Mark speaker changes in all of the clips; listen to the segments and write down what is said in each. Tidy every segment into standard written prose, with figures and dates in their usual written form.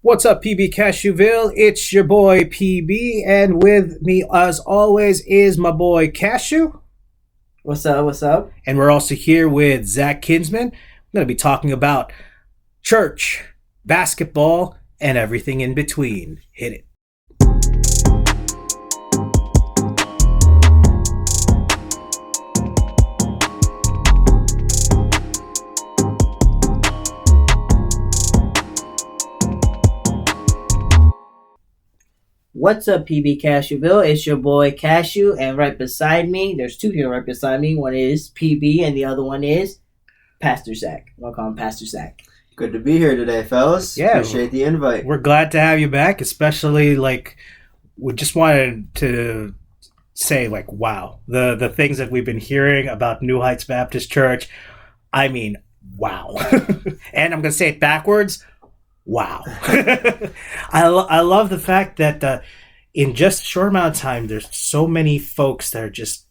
Speaker 1: What's up, PB Cashewville? It's your boy PB, and with me, as always, is my boy Cashew.
Speaker 2: What's up? What's up?
Speaker 1: And we're also here with Zach Kinsman. We're going to be talking about church, basketball, and everything in between. Hit it.
Speaker 2: What's up, PB Cashewville? It's your boy Cashew, and right beside me, there's two here right beside me. One is PB, and the other one is Pastor Zach. I'll call him Pastor Zach.
Speaker 3: Good to be here today, fellas.
Speaker 1: Yeah,
Speaker 3: appreciate the invite.
Speaker 1: We're glad to have you back, especially, we just wanted to say, wow. The things that we've been hearing about New Heights Baptist Church, I mean, wow. And I'm going to say it backwards. Wow. I love the fact that in just a short amount of time, there's so many folks that are just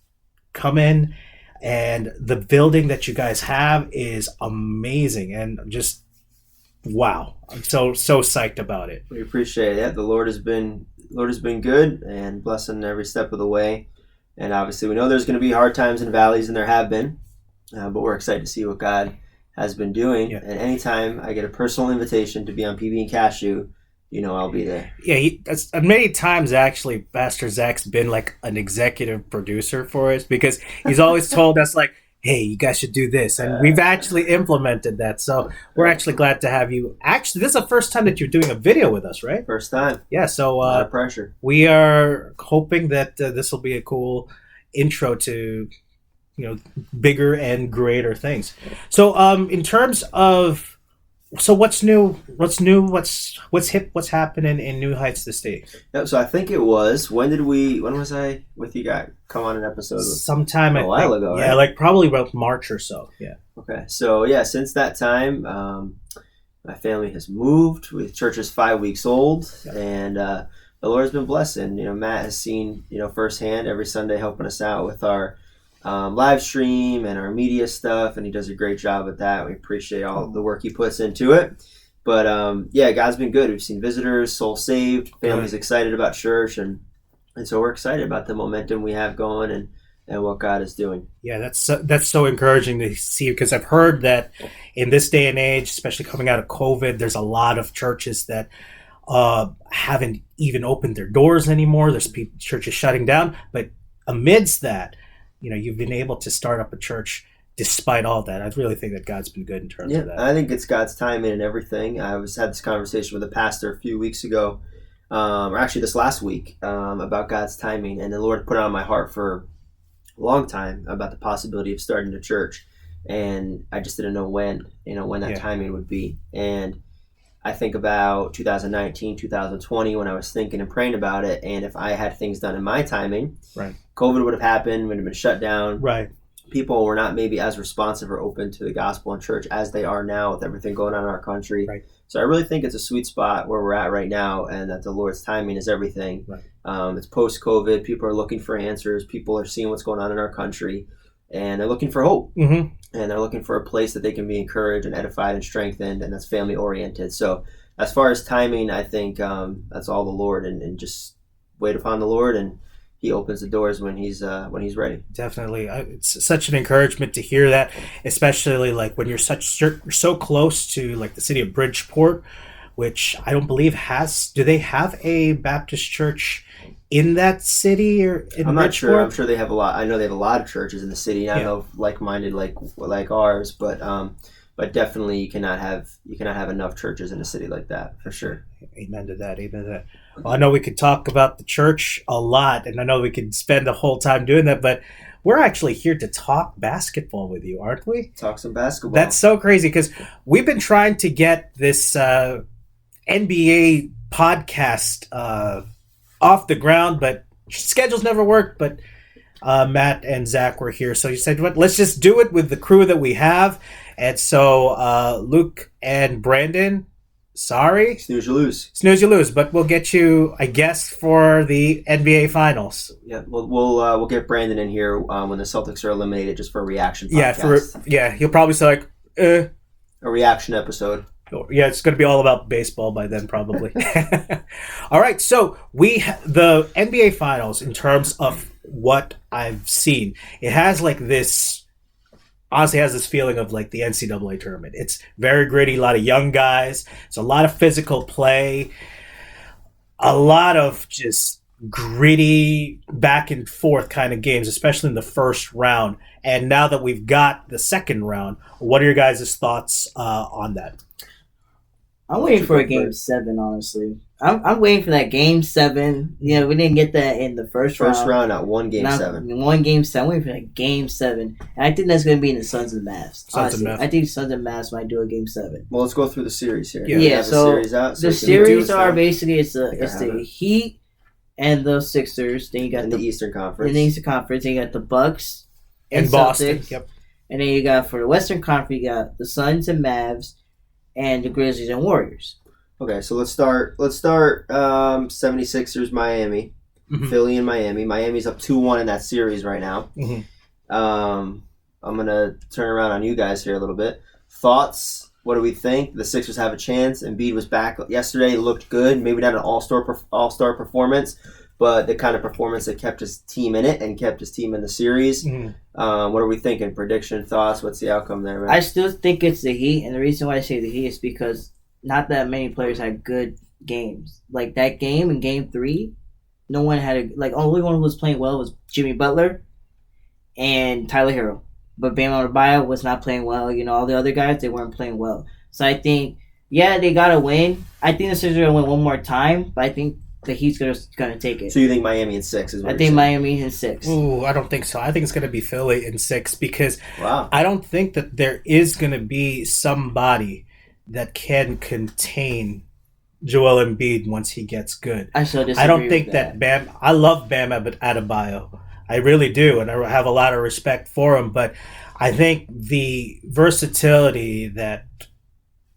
Speaker 1: come in, and the building that you guys have is amazing, and just wow. I'm so psyched about it.
Speaker 3: We appreciate it. The Lord has been good and blessing every step of the way. And obviously we know there's going to be hard times and valleys, and there have been, but we're excited to see what God has been doing. Yeah. And anytime I get a personal invitation to be on PB and Cashew, I'll be there.
Speaker 1: Yeah, that's many times actually. Pastor Zach's been like an executive producer for us, because he's always told us hey, you guys should do this, and we've actually implemented that. So we're actually glad to have you. Actually, this is the first time that you're doing a video with us, right?
Speaker 3: First time.
Speaker 1: Yeah. So
Speaker 3: a lot of pressure.
Speaker 1: We are hoping that this will be a cool intro to bigger and greater things. So in terms of, what's new, what's hip, what's happening in New Heights this day?
Speaker 3: Yep. So I think it was, when was I with you guys come on an episode?
Speaker 1: Sometime
Speaker 3: a while ago,
Speaker 1: yeah,
Speaker 3: right?
Speaker 1: Probably about March or so. Yeah.
Speaker 3: Okay. So yeah, since that time, my family has moved. Church is 5 weeks old. Yeah. And the Lord's been blessing. Matt has seen, firsthand every Sunday helping us out with our live stream and our media stuff, and he does a great job at that. We appreciate all the work he puts into it. But God's been good. We've seen visitors, souls saved, families excited about church, and so we're excited about the momentum we have going and what God is doing.
Speaker 1: Yeah, that's so encouraging to see, because I've heard that in this day and age, especially coming out of COVID, there's a lot of churches that haven't even opened their doors anymore. There's churches shutting down, but amidst that, you've been able to start up a church despite all that. I really think that God's been good in terms of that.
Speaker 3: I think it's God's timing and everything. I had this conversation with a pastor a few weeks ago, or actually this last week, about God's timing. And the Lord put it on my heart for a long time about the possibility of starting a church. And I just didn't know when that timing would be. And I think about 2019, 2020, when I was thinking and praying about it, and if I had things done in my timing,
Speaker 1: right,
Speaker 3: COVID would have happened, would have been shut down.
Speaker 1: Right.
Speaker 3: People were not maybe as responsive or open to the gospel and church as they are now with everything going on in our country.
Speaker 1: Right.
Speaker 3: So I really think it's a sweet spot where we're at right now, and that the Lord's timing is everything.
Speaker 1: Right.
Speaker 3: It's post-COVID. People are looking for answers. People are seeing what's going on in our country, and they're looking for hope.
Speaker 1: Mm-hmm.
Speaker 3: And they're looking for a place that they can be encouraged and edified and strengthened, and that's family-oriented. So as far as timing, I think that's all the Lord, and just wait upon the Lord, and He opens the doors when He's ready.
Speaker 1: Definitely. It's such an encouragement to hear that, especially when you're so close to the city of Bridgeport, which I don't believe do they have a Baptist church in that city or in
Speaker 3: I'm not
Speaker 1: Bridgeport?
Speaker 3: sure. I'm sure they have a lot. I know they have a lot of churches in the city. I don't know if like-minded like ours, but definitely you cannot have enough churches in a city like that, for sure.
Speaker 1: Amen to that. Well, I know we could talk about the church a lot, and I know we could spend the whole time doing that, but we're actually here to talk basketball with you, aren't we?
Speaker 3: Talk some basketball.
Speaker 1: That's so crazy, because we've been trying to get this NBA podcast off the ground, but schedules never worked. But Matt and Zach were here, so you said, let's just do it with the crew that we have. And so Luke and Brandon, sorry,
Speaker 3: snooze you lose,
Speaker 1: but we'll get you, I guess, for the NBA Finals.
Speaker 3: Yeah, we'll get Brandon in here when the Celtics are eliminated, just for a reaction podcast.
Speaker 1: He'll probably say a
Speaker 3: reaction episode.
Speaker 1: Yeah, it's going to be all about baseball by then, probably. All right, so the NBA Finals, in terms of what I've seen, it has like this. Honestly, has this feeling of like the NCAA tournament. It's very gritty, a lot of young guys. It's a lot of physical play, a lot of just gritty back and forth kind of games, especially in the first round. And now that we've got the second round, what are your guys' thoughts on that?
Speaker 2: I'm waiting for a game 7, honestly. I'm waiting for that game 7. You know, we didn't get that in the first round.
Speaker 3: First round, not one game 7.
Speaker 2: One game 7. I'm waiting for that game 7. And I think that's going to be in the Suns and Mavs. Honestly, I think Suns and Mavs might do a game 7.
Speaker 3: Well, let's go through the series here.
Speaker 2: Yeah, so the series are basically it's the Heat and the Sixers. Then you got
Speaker 3: the Eastern Conference.
Speaker 2: In the Eastern Conference, then you got the Bucks
Speaker 1: and Boston. Yep.
Speaker 2: And then you got for the Western Conference, you got the Suns and Mavs, and the Grizzlies and Warriors.
Speaker 3: Okay, so let's start 76ers Miami, Philly and Miami. Miami's up 2-1 in that series right now. I'm going to turn around on you guys here a little bit. Thoughts? What do we think? The Sixers have a chance. Embiid was back yesterday, looked good. Maybe not an all-star performance, but the kind of performance that kept his team in it and kept his team in the series. What are we thinking? Prediction, thoughts? What's the outcome there, man?
Speaker 2: I still think it's the Heat, and the reason why I say the Heat is because not that many players had good games. Like that game in Game 3, no one had only one who was playing well was Jimmy Butler and Tyler Hero. But Bam Adebayo was not playing well. You know, all the other guys, they weren't playing well. So I think, they got to win. I think the Sixers are going to win one more time, but I think the Heat's going to take it.
Speaker 3: So you think Miami in 6 is what
Speaker 2: I think Miami in 6.
Speaker 1: Ooh, I don't think so. I think it's going to be Philly in 6 because I don't think that there is going to be somebody that can contain Joel Embiid once he gets good.
Speaker 2: I don't
Speaker 1: think that Bam. I love Bam Adebayo. I really do, and I have a lot of respect for him. But I think the versatility that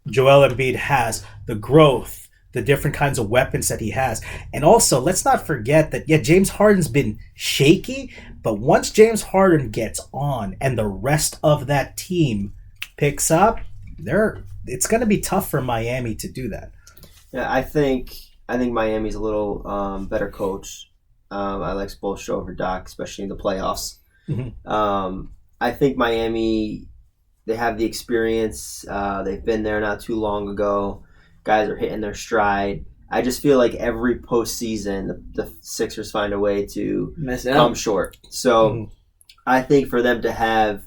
Speaker 1: Joel Embiid has, the growth, the different kinds of weapons that he has, and also let's not forget that James Harden's been shaky, but once James Harden gets on and the rest of that team picks up, it's going to be tough for Miami to do that.
Speaker 3: Yeah, I think Miami's a little better coached. I like Spoelstra over Doc, especially in the playoffs. I think Miami, they have the experience. They've been there not too long ago. Guys are hitting their stride. I just feel like every postseason, the Sixers find a way to come short. So I think for them to have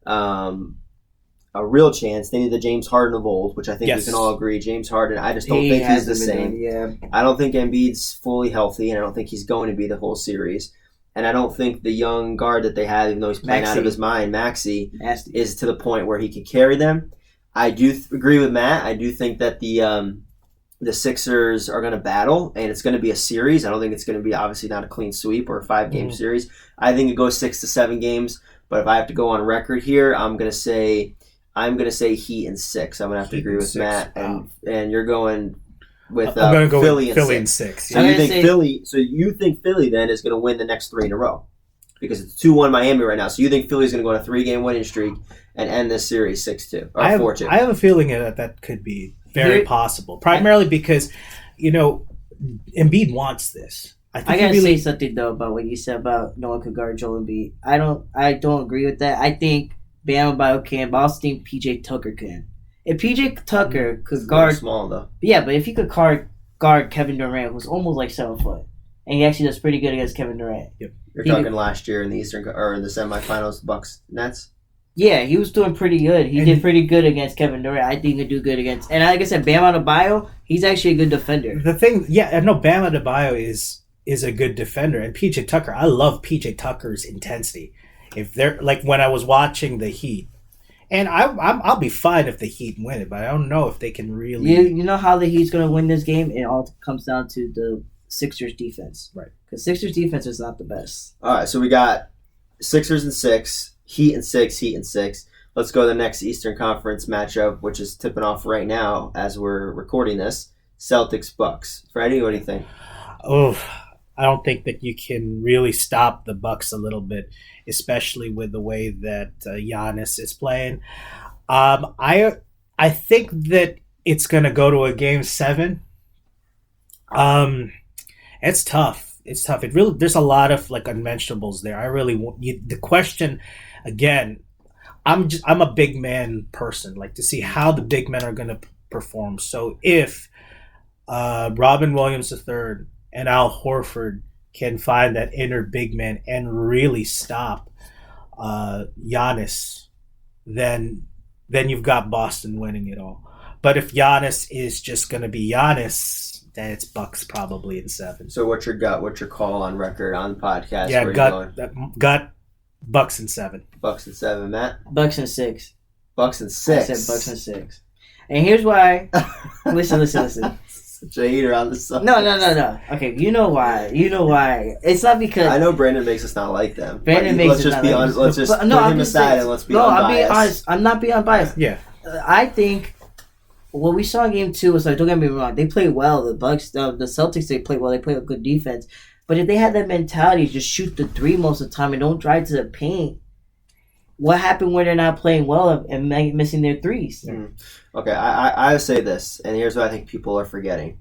Speaker 3: a real chance, they need the James Harden of old, which I think we can all agree. James Harden, I just don't think he's the same. I don't think Embiid's fully healthy, and I don't think he's going to be the whole series. And I don't think the young guard that they have, even though he's playing out of his mind, Maxey, is to the point where he can carry them. I do agree with Matt. I do think that the Sixers are going to battle, and it's going to be a series. I don't think it's going to be obviously not a clean sweep or a 5-game series. I think it goes 6 to 7 games. But if I have to go on record here, I'm going to say Heat in 6. I'm going to have to agree with Matt, and you're going with
Speaker 1: I'm going to go
Speaker 3: Philly
Speaker 1: with
Speaker 3: in
Speaker 1: 6.
Speaker 3: So you think Philly then is going to win the next 3 in a row because it's 2-1 Miami right now. So you think Philly's going to go on a 3-game winning streak and end this series 6-2 or 4-2?
Speaker 1: I have a feeling that could be very possible, primarily because Embiid wants this.
Speaker 2: I gotta say something though about what you said about no one could guard Joel Embiid. I don't agree with that. I think Bam Adebayo can, but I also think PJ Tucker can. If PJ Tucker could guard,
Speaker 3: small though.
Speaker 2: Yeah, but if he could guard Kevin Durant, who's almost like 7 foot, and he actually does pretty good against Kevin Durant.
Speaker 1: Yep.
Speaker 3: You're talking last year in the Eastern or in the semifinals, Bucks Nets.
Speaker 2: Yeah, he was doing pretty good. He did pretty good against Kevin Durant. I think he could do good against. And like I said, Bam Adebayo, he's actually a good defender.
Speaker 1: The thing, Bam Adebayo is a good defender, and PJ Tucker. I love PJ Tucker's intensity. If they're like when I was watching the Heat, and I'll be fine if the Heat win it, but I don't know if they can really.
Speaker 2: You know how the Heat's going to win this game? It all comes down to the Sixers defense,
Speaker 1: right?
Speaker 2: Because Sixers defense is not the best.
Speaker 3: All right, so we got Sixers in 6, Heat in 6, Heat in 6. Let's go to the next Eastern Conference matchup, which is tipping off right now as we're recording this. Celtics Bucks. Freddie, what do you think?
Speaker 1: Oh, I don't think that you can really stop the Bucks a little bit, especially with the way that Giannis is playing. I think that it's going to go to a game 7. It's tough. It's tough. It really, there's a lot of like unmentionables there. I really want you, the question again. I'm a big man person, like to see how the big men are going to perform. So if Robin Williams III and Al Horford can find that inner big man and really stop Giannis, then you've got Boston winning it all. But if Giannis is just going to be Giannis, then it's Bucks probably in 7.
Speaker 3: So what's your gut? What's your call on record on the podcast?
Speaker 1: Yeah,
Speaker 3: Where
Speaker 1: gut Bucks in 7.
Speaker 3: Bucks and 7, Matt.
Speaker 2: Bucks and 6.
Speaker 3: Bucks and 6.
Speaker 2: I said Bucks and 6. And here's why. Listen.
Speaker 3: Such a hater on the side.
Speaker 2: No. Okay, you know why. It's not because
Speaker 3: I know Brandon makes us not like them.
Speaker 2: Brandon makes us not like them.
Speaker 3: Let's just put him aside and let's be unbiased.
Speaker 2: I'm being honest. I'm not being unbiased.
Speaker 1: Yeah.
Speaker 2: I think what we saw in game 2 was like, don't get me wrong, they played well. The Bucks, the Celtics, they played well. They played a good defense. But if they had that mentality, just shoot the 3 most of the time and don't drive to the paint, what happened when they're not playing well and missing their 3s?
Speaker 3: Okay, I would say this, and here's what I think people are forgetting.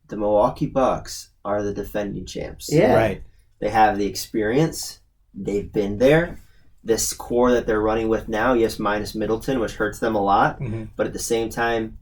Speaker 3: The Milwaukee Bucks are the defending champs.
Speaker 2: Yeah.
Speaker 1: Right.
Speaker 3: They have the experience. They've been there. This core that they're running with now, yes, minus Middleton, which hurts them a lot.
Speaker 1: Mm-hmm.
Speaker 3: But at the same time,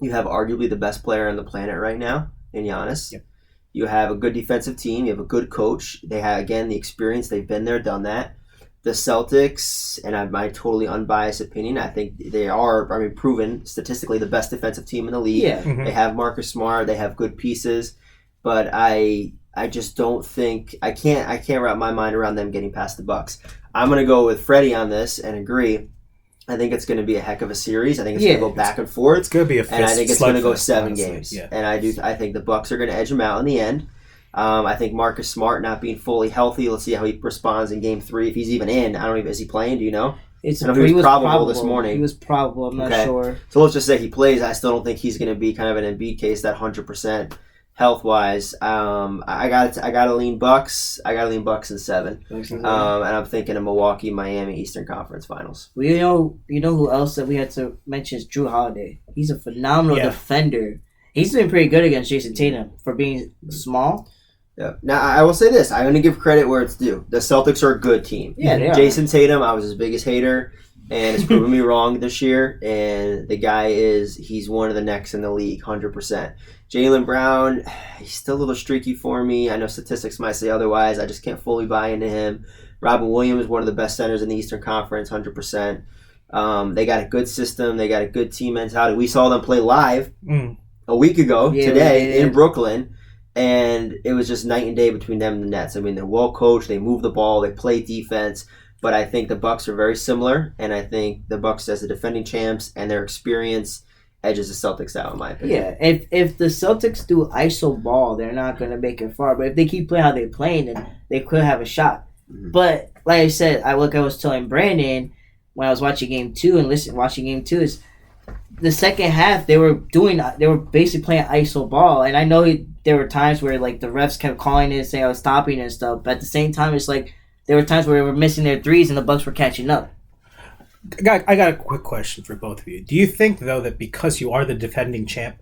Speaker 3: you have arguably the best player on the planet right now in Giannis.
Speaker 1: Yep.
Speaker 3: You have a good defensive team. You have a good coach. They have, again, the experience. They've been there, done that. The Celtics, and my totally unbiased opinion, I think they are, proven statistically the best defensive team in the league.
Speaker 2: Yeah.
Speaker 1: Mm-hmm.
Speaker 3: They have Marcus Smart. They have good pieces. But I just don't think I can't wrap my mind around them getting past the Bucks. I'm gonna go with Freddie on this and agree. I think it's going to be a heck of a series. I think it's going to go back and forth.
Speaker 1: It's going to be a fist,
Speaker 3: and I think it's going to go 7
Speaker 1: honestly.
Speaker 3: games.
Speaker 1: Yeah.
Speaker 3: And I think the Bucks are going to edge them out in the end. I think Marcus Smart not being fully healthy. Let's see how he responds in Game 3 if he's even in. I don't even. Is he playing? Do you know?
Speaker 2: He
Speaker 3: was probable this morning.
Speaker 2: He was probable. I'm not sure.
Speaker 3: So let's just say he plays. I still don't think he's going to be kind of an Embiid case, that 100% health wise. I got to lean Bucks. I got to lean Bucks in 7. And I'm thinking of Milwaukee, Miami, Eastern Conference Finals.
Speaker 2: Well, you know who else that we had to mention is Drew Holiday. He's a phenomenal defender. He's been pretty good against Jason Tatum for being small.
Speaker 3: Yeah. Now, I will say this. I'm going to give credit where it's due. The Celtics are a good team.
Speaker 2: Yeah, they are.
Speaker 3: Jason Tatum, I was his biggest hater, and it's proven me wrong this year. And the guy he's one of the next in the league, 100%. Jaylen Brown, he's still a little streaky for me. I know statistics might say otherwise. I just can't fully buy into him. Robin Williams, one of the best centers in the Eastern Conference, 100%. They got a good system. They got a good team mentality. We saw them play live a week ago today in Brooklyn. And it was just night and day between them and the Nets. I mean, they're well coached. They move the ball. They play defense. But I think the Bucks are very similar. And I think the Bucks, as the defending champs and their experience, edges the Celtics out, in my opinion.
Speaker 2: Yeah, if the Celtics do ISO ball, they're not going to make it far. But if they keep playing how they're playing, then they could have a shot. Mm-hmm. But like I said, I was telling Brandon when I was watching Game 2 and watching Game 2 is the second half they were basically playing ISO ball. And I know there were times where like the refs kept calling it and saying I was stopping and stuff. But at the same time, it's like there were times where they were missing their threes and the Bucks were catching up.
Speaker 1: I got a quick question for both of you. Do you think, though, that because you are the defending champ,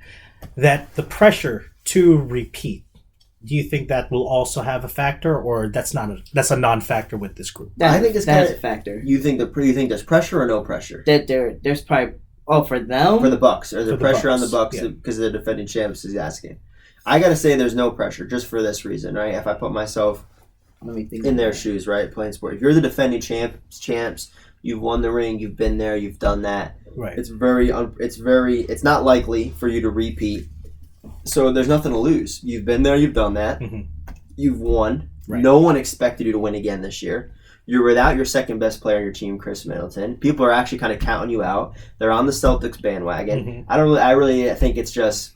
Speaker 1: that the pressure to repeat, do you think that will also have a factor, or that's a non-factor with this group?
Speaker 3: I think it's
Speaker 2: that's a factor.
Speaker 3: You think there's pressure or no pressure?
Speaker 2: That there's probably for them,
Speaker 3: for the Bucks, or the pressure on the Bucks
Speaker 1: yeah.
Speaker 3: because they're defending champs is asking. I gotta say there's no pressure just for this reason, right? If I put myself in their shoes, right, playing sport. If you're the defending champs. You've won the ring. You've been there. You've done that.
Speaker 1: Right.
Speaker 3: It's not likely for you to repeat. So there's nothing to lose. You've been there. You've done that.
Speaker 1: Mm-hmm.
Speaker 3: You've won.
Speaker 1: Right.
Speaker 3: No one expected you to win again this year. You're without your second best player on your team, Chris Middleton. People are actually kind of counting you out. They're on the Celtics bandwagon.
Speaker 1: Mm-hmm.
Speaker 3: I really think it's just,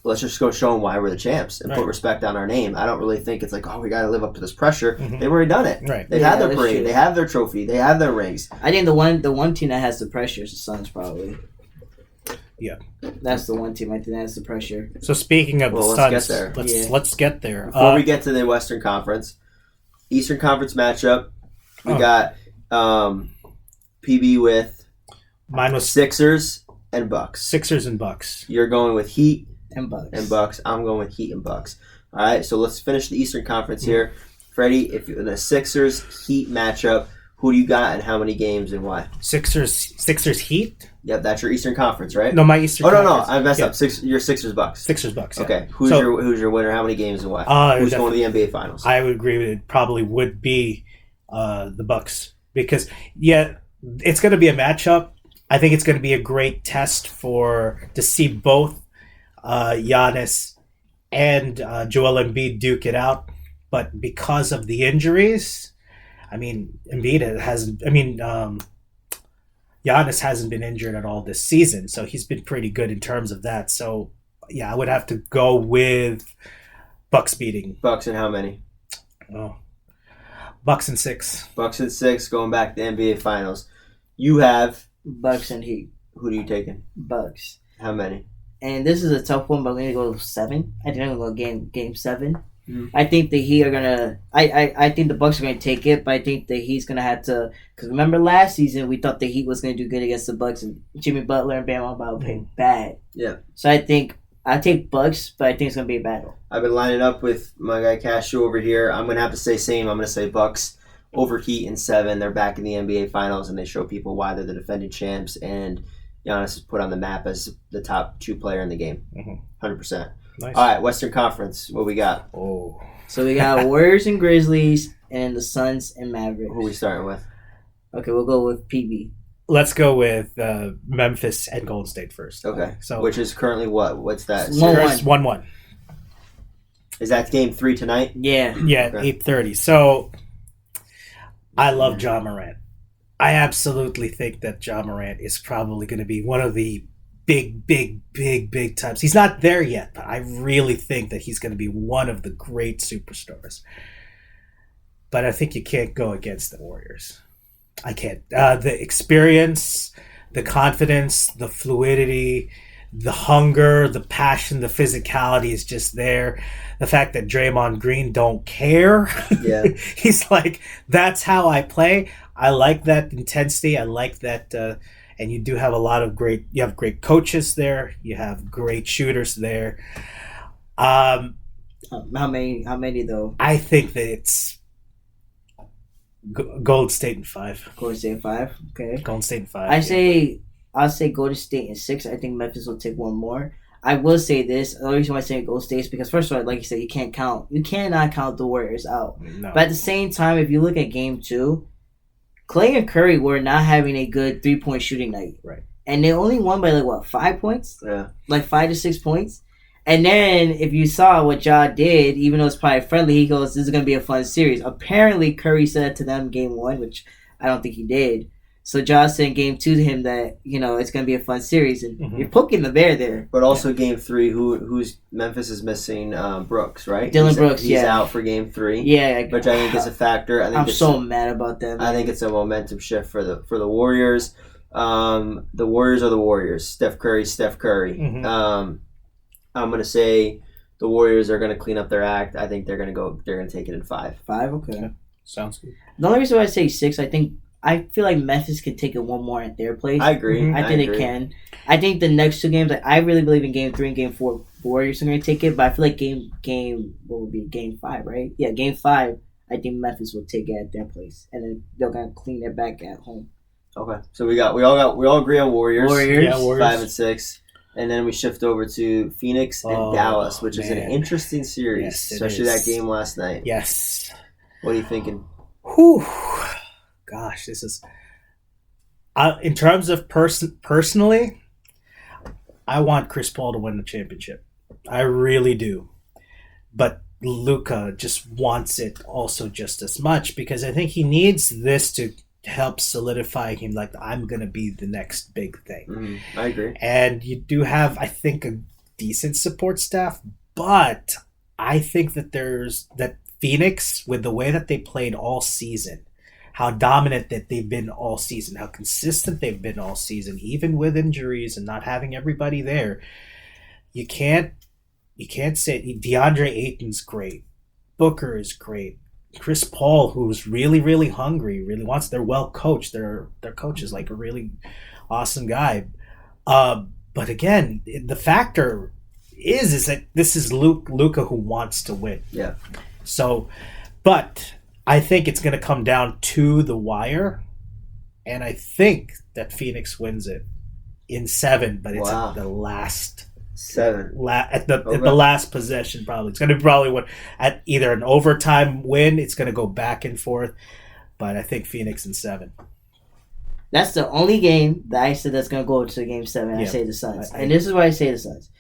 Speaker 3: let's just go show them why we're the champs and put respect on our name. I don't really think it's like, oh, we got to live up to this pressure.
Speaker 1: Mm-hmm.
Speaker 3: They've already done it.
Speaker 1: Right.
Speaker 3: They've had their parade. True. They have their trophy. They have their rings.
Speaker 2: I think the one team that has the pressure is the Suns, probably.
Speaker 1: Yeah.
Speaker 2: That's the one team I think that has the pressure.
Speaker 1: So speaking of the Suns, let's get there.
Speaker 3: Before we get to the Western Conference, Eastern Conference matchup, we got PB with
Speaker 1: mine was
Speaker 3: Sixers and Bucks.
Speaker 1: Sixers and Bucks.
Speaker 3: You're going with Heat
Speaker 2: And Bucks.
Speaker 3: and Bucks. I'm going with Heat and Bucks. All right, so let's finish the Eastern Conference here. Freddie, if you're in the Sixers-Heat matchup, who do you got and how many games and why?
Speaker 1: Sixers Heat?
Speaker 3: Yep, that's your Eastern Conference, right?
Speaker 1: No, my Eastern
Speaker 3: Oh, no,
Speaker 1: Conference.
Speaker 3: I messed
Speaker 1: Yeah.
Speaker 3: up. Your Sixers Bucks.
Speaker 1: Sixers Bucks. Yeah.
Speaker 3: Okay, who's your winner? How many games and why? Who's going to the NBA Finals?
Speaker 1: I would agree with it. Probably would be the Bucks because it's going to be a matchup. I think it's going to be a great test to see both Giannis and Joel Embiid duke it out. But because of the injuries, I mean, Embiid hasn't. I mean, Giannis hasn't been injured at all this season, so he's been pretty good in terms of that. So yeah, I would have to go with Bucks beating.
Speaker 3: Bucks and how many?
Speaker 1: Oh, Bucks and 6.
Speaker 3: Bucks and 6 going back to the NBA Finals. You have
Speaker 2: Bucks and Heat.
Speaker 3: who are you taking?
Speaker 2: Bucks.
Speaker 3: How many?
Speaker 2: And this is a tough one, but I'm gonna go 7. I think I'm gonna go game 7.
Speaker 3: Mhm.
Speaker 2: I think the Heat are gonna. I think the Bucks are gonna take it, but I think the Heat's gonna have to. Because remember last season we thought the Heat was gonna do good against the Bucks, and Jimmy Butler and Bam Adebayo played bad.
Speaker 3: Yeah.
Speaker 2: So I think I take Bucks, but I think it's gonna be a battle.
Speaker 3: I've been lining up with my guy Cashew over here. I'm going to have to say same. I'm going to say Bucks over Heat in 7. They're back in the NBA Finals, and they show people why they're the defending champs. And Giannis is put on the map as the top 2 player in the game. 100%.
Speaker 1: Nice.
Speaker 3: All right, Western Conference. What we got?
Speaker 1: Oh,
Speaker 2: So we got Warriors and Grizzlies, and the Suns and Mavericks.
Speaker 3: Who are we starting with?
Speaker 2: Okay, we'll go with PB.
Speaker 1: let's go with Memphis and Golden State first.
Speaker 3: Okay.
Speaker 1: So
Speaker 3: Which is currently what? What's that?
Speaker 2: One, one.
Speaker 1: there's 1-1.
Speaker 3: Is that game 3 tonight?
Speaker 2: Yeah.
Speaker 1: Yeah,
Speaker 3: Okay.
Speaker 1: 8:30. So I love Ja Morant. I absolutely think that Ja Morant is probably going to be one of the big types. He's not there yet, but I really think that he's going to be one of the great superstars. But I think you can't go against the Warriors. I can't. The experience, the confidence, the fluidity, the hunger, the passion, the physicality is just there. The fact that Draymond Green don't care.
Speaker 3: Yeah.
Speaker 1: He's like, that's how I play. I like that intensity. I like that. And you do have a lot of you have great coaches there. You have great shooters there.
Speaker 2: How many though?
Speaker 1: I think that it's Golden State in 5.
Speaker 2: Golden State 5. Okay.
Speaker 1: Golden State in 5.
Speaker 2: I'll say Golden State in 6. I think Memphis will take one more. I will say this. The only reason why I say Golden State is because first of all, like you said, you cannot count the Warriors out.
Speaker 1: No.
Speaker 2: But at the same time, if you look at game 2, Clay and Curry were not having a good 3-point shooting night.
Speaker 1: Right.
Speaker 2: And they only won by 5 points?
Speaker 3: Yeah.
Speaker 2: 5 to 6 points. And then if you saw what Ja did, even though it's probably friendly, he goes, "This is gonna be a fun series." Apparently Curry said that to them game 1, which I don't think he did. So Ja said in game 2 to him that, it's gonna be a fun series, and you're poking the bear there.
Speaker 3: But also game 3, who's Memphis is missing Brooks, right?
Speaker 2: Dylan Brooks,
Speaker 3: he's
Speaker 2: yeah.
Speaker 3: out for game 3.
Speaker 2: Yeah,
Speaker 3: Which I think is a factor.
Speaker 2: I'm so mad about that.
Speaker 3: I think it's a momentum shift for the Warriors. The Warriors are the Warriors. Steph Curry.
Speaker 1: Mhm.
Speaker 3: I'm gonna say the Warriors are gonna clean up their act. I think they're gonna take it in 5.
Speaker 2: 5, okay.
Speaker 1: Sounds good.
Speaker 2: The only reason why I say 6, I feel like Memphis could take it one more at their place.
Speaker 3: I agree.
Speaker 1: Mhm.
Speaker 2: I think they can. I think the next 2 games, I really believe in game 3 and game 4, Warriors are going to take it. But I feel like what would be game 5, right? Yeah, game 5. I think Memphis will take it at their place, and then they're going to clean it back at home.
Speaker 3: Okay. So we all agree on Warriors.
Speaker 1: Yeah, Warriors.
Speaker 3: 5 and 6. And then we shift over to Phoenix and Dallas, which is an
Speaker 1: man.
Speaker 3: interesting series,
Speaker 1: Yes, it
Speaker 3: especially
Speaker 1: is.
Speaker 3: that game last night.
Speaker 1: Yes.
Speaker 3: What are you thinking?
Speaker 1: Whew. Gosh, this is... in terms of personally, I want Chris Paul to win the championship. I really do. But Luka just wants it also just as much because I think he needs this to help solidify him like I'm going to be the next big thing.
Speaker 3: I agree.
Speaker 1: And you do have, I think, a decent support staff, but I think that that Phoenix, with the way that they played all season, how dominant that they've been all season, how consistent they've been all season, even with injuries and not having everybody there, you can't say DeAndre Ayton's great, Booker is great, Chris Paul, who's really, really hungry, really wants. They're well coached. Their coach is like a really awesome guy. But again, the factor is that this is Luka who wants to win.
Speaker 3: Yeah.
Speaker 1: So, but I think it's going to come down to the wire, and I think that Phoenix wins it in 7, but it's at the last
Speaker 3: 7
Speaker 1: at the last possession. Probably it's going to be probably at either an overtime win. It's going to go back and forth, but I think Phoenix in 7.
Speaker 2: That's the only game that I said that's going to go to Game 7. I say the Suns. And this is why I say the Suns.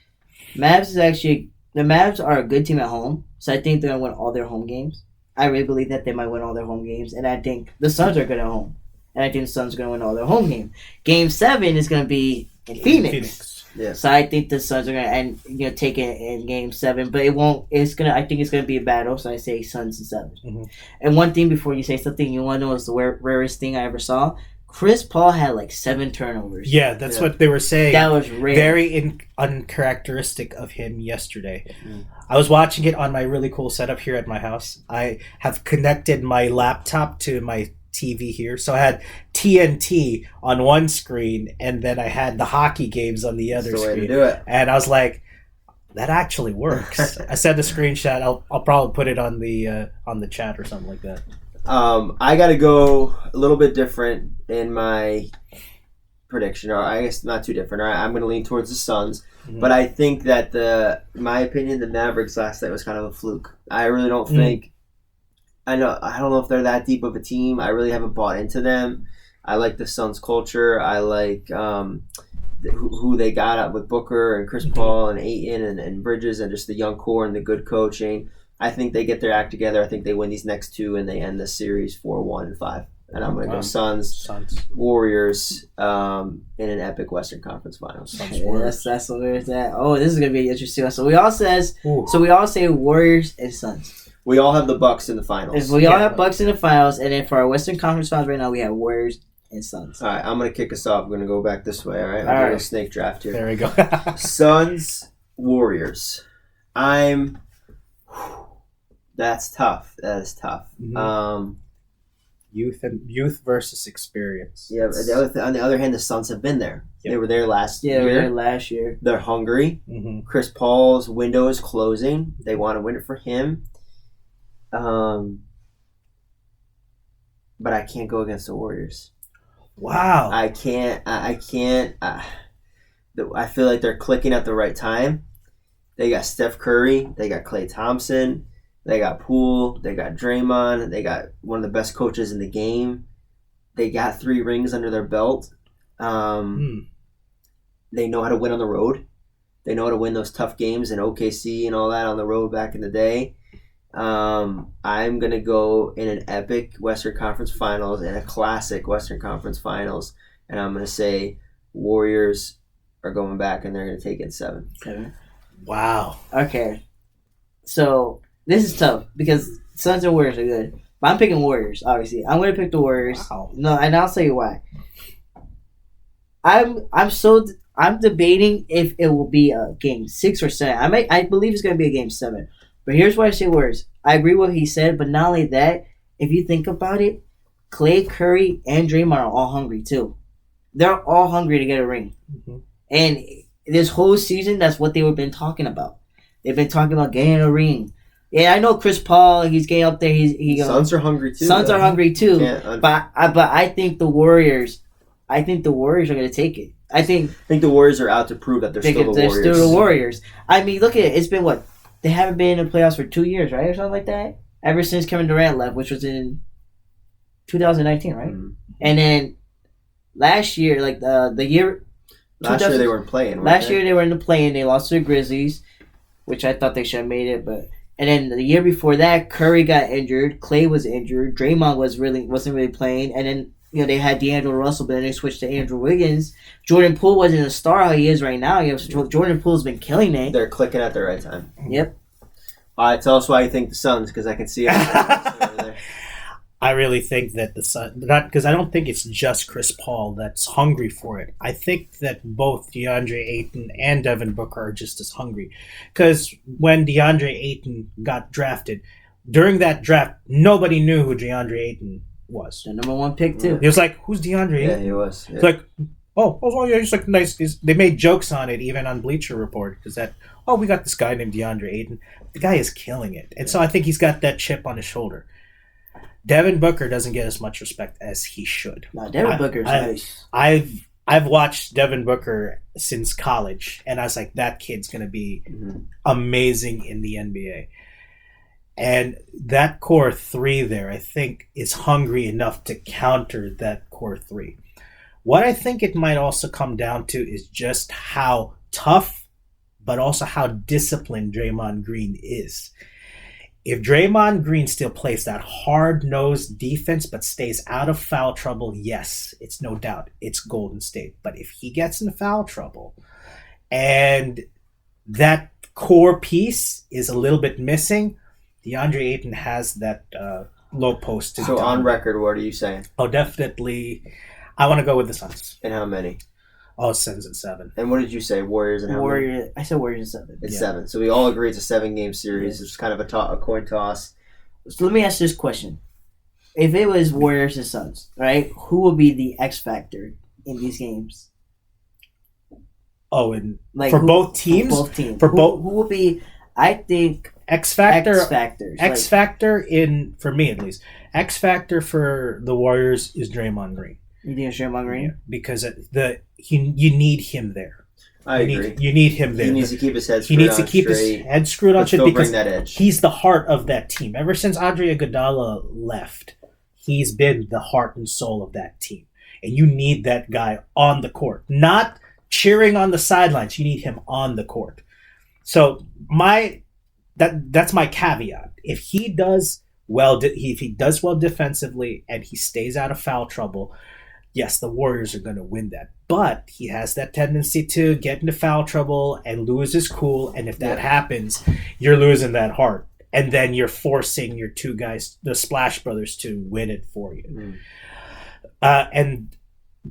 Speaker 2: The Mavs are a good team at home, so I think they're going to win all their home games. I really believe that they might win all their home games, and I think the Suns are good at home. And I think the Suns are going to win all their home games. Game 7 is going to be in Phoenix.
Speaker 3: Yeah.
Speaker 2: So I think the Suns are going to take it in Game 7, but it won't. I think it's going to be a battle. So I say Suns in 7.
Speaker 1: Mm-hmm.
Speaker 2: And one thing before you say something, you want to know is the rarest thing I ever saw. Chris Paul had like 7 turnovers.
Speaker 1: Yeah, that's what they were saying.
Speaker 2: That was rare.
Speaker 1: Very uncharacteristic of him yesterday. Mm. I was watching it on my really cool setup here at my house. I have connected my laptop to my TV here. So I had TNT on one screen, and then I had the hockey games on the other
Speaker 3: That's the way
Speaker 1: screen.
Speaker 3: to do it.
Speaker 1: And I was like, that actually works. I sent a screenshot. I'll probably put it on the chat or something like that.
Speaker 3: I got to go a little bit different in my prediction, or I guess not too different. I'm going to lean towards the Suns, but I think that in my opinion, the Mavericks last night was kind of a fluke. I really don't think. I don't know if they're that deep of a team. I really haven't bought into them. I like the Suns culture. I like who they got up with Booker and Chris Paul and Ayton and Bridges and just the young core and the good coaching. I think they get their act together. I think they win these next 2 and they end the series 4-1 and 5. And I'm going to go Suns, Warriors in an epic Western Conference Finals.
Speaker 2: That's what we're at. Oh, this is going to be interesting. So we all say Warriors and Suns.
Speaker 3: We all have the Bucks in the finals.
Speaker 2: We all have Bucks in the finals, and then for our Western Conference Finals right now, we have Warriors and Suns.
Speaker 3: All right, I'm going to kick us off. I'm going to go back this way, all right? I'm doing a snake draft here.
Speaker 1: There we go.
Speaker 3: Suns, Warriors. That's tough. That is tough.
Speaker 1: Mm-hmm. Youth versus experience.
Speaker 3: Yeah, but on the other hand, the Suns have been there. Yep. They were there last year.
Speaker 2: Yeah, they were there last year.
Speaker 3: They're hungry. Mm-hmm. Chris Paul's window is closing. They want to win it for him. But I can't go against the Warriors.
Speaker 1: Wow.
Speaker 3: I can't. I feel like they're clicking at the right time. They got Steph Curry. They got Klay Thompson. They got Poole. They got Draymond. They got one of the best coaches in the game. They got 3 rings under their belt. They know how to win on the road. They know how to win those tough games in OKC and all that on the road back in the day. I'm going to go in an epic Western Conference Finals and a classic Western Conference Finals. And I'm going to say Warriors are going back and they're going to take it 7.
Speaker 1: Wow.
Speaker 2: Okay. So this is tough because Suns and Warriors are good. But I'm picking Warriors, obviously. I'm going to pick the Warriors.
Speaker 1: Wow.
Speaker 2: No, and I'll tell you why. I'm debating if it will be a game 6 or 7. I believe it's going to be a game 7. But here's why I say Warriors. I agree with what he said, but not only that, if you think about it, Klay, Curry, and Draymond are all hungry too. They're all hungry to get a ring. Mm-hmm. And this whole season, that's what they've been talking about. They've been talking about getting a ring. Yeah, I know Chris Paul, he's getting up there.
Speaker 3: Suns are hungry too.
Speaker 2: Suns are hungry too. But I think the Warriors are going to take it. I think
Speaker 3: the Warriors are out to prove that they're still the Warriors.
Speaker 2: They're still the Warriors. I mean, look at it. It's been what? They haven't been in the playoffs for 2 years, right? Or something like that? Ever since Kevin Durant left, which was in 2019, right? Mm-hmm. And then last year, like the year...
Speaker 3: Last year they weren't playing.
Speaker 2: Last year they were in the play-in. They lost to the Grizzlies, which I thought they should have made it. And then the year before that, Curry got injured. Klay was injured. Draymond wasn't really playing. And then they had D'Angelo Russell, but then they switched to Andrew Wiggins. Jordan Poole wasn't a star how he is right now. Jordan Poole's been killing it.
Speaker 3: They're clicking at the right time.
Speaker 2: Yep.
Speaker 3: All right, tell us why you think the Suns, because I can see it over there.
Speaker 1: I really think that the Suns, not because I don't think it's just Chris Paul that's hungry for it. I think that both DeAndre Ayton and Devin Booker are just as hungry. Because when DeAndre Ayton got drafted, during that draft, nobody knew who DeAndre Ayton was.
Speaker 2: The number 1 pick, too.
Speaker 1: He was like, who's DeAndre Ayton?
Speaker 3: Yeah, he was. Yeah.
Speaker 1: It's like, Oh, yeah, he's like nice. They made jokes on it, even on Bleacher Report, because we got this guy named DeAndre Ayton. The guy is killing it, and so I think he's got that chip on his shoulder. Devin Booker doesn't get as much respect as he should.
Speaker 2: No, Devin Booker's nice.
Speaker 1: I've watched Devin Booker since college, and I was like, that kid's going to be amazing in the NBA. And that core three there, I think, is hungry enough to counter that core three. What I think it might also come down to is just how tough, but also how disciplined Draymond Green is. If Draymond Green still plays that hard-nosed defense but stays out of foul trouble, yes, it's no doubt. It's Golden State. But if he gets in foul trouble and that core piece is a little bit missing, DeAndre Ayton has that low post.
Speaker 3: So on record, what are you saying?
Speaker 1: Oh, definitely. I want to go with the Suns.
Speaker 3: And how many?
Speaker 1: Oh, Suns at 7.
Speaker 3: And what did you say? Warriors and how many?
Speaker 2: I said Warriors at 7.
Speaker 3: It's 7. So we all agree it's a 7-game series. It's kind of a coin toss.
Speaker 2: So let me ask this question. If it was Warriors and Suns, right, who will be the X factor in these games?
Speaker 1: Oh, and like both teams?
Speaker 2: For both teams.
Speaker 1: Who
Speaker 2: will be, I think,
Speaker 1: X factor?
Speaker 2: X factors.
Speaker 1: X factor for me at least. X factor for the Warriors is Draymond Green.
Speaker 2: You think it's Draymond Green?
Speaker 1: Yeah, because you need him there.
Speaker 3: I agree.
Speaker 1: You need him there.
Speaker 3: He needs to keep his head screwed on
Speaker 1: his head screwed on straight because
Speaker 3: that edge.
Speaker 1: He's the heart of that team. Ever since Andre Iguodala left, he's been the heart and soul of that team. And you need that guy on the court. Not cheering on the sidelines. You need him on the court. So that's my caveat. If he does well defensively and he stays out of foul trouble, yes, the Warriors are going to win that. But he has that tendency to get into foul trouble and lose his cool. And if that happens, you're losing that heart. And then you're forcing your two guys, the Splash Brothers, to win it for you. And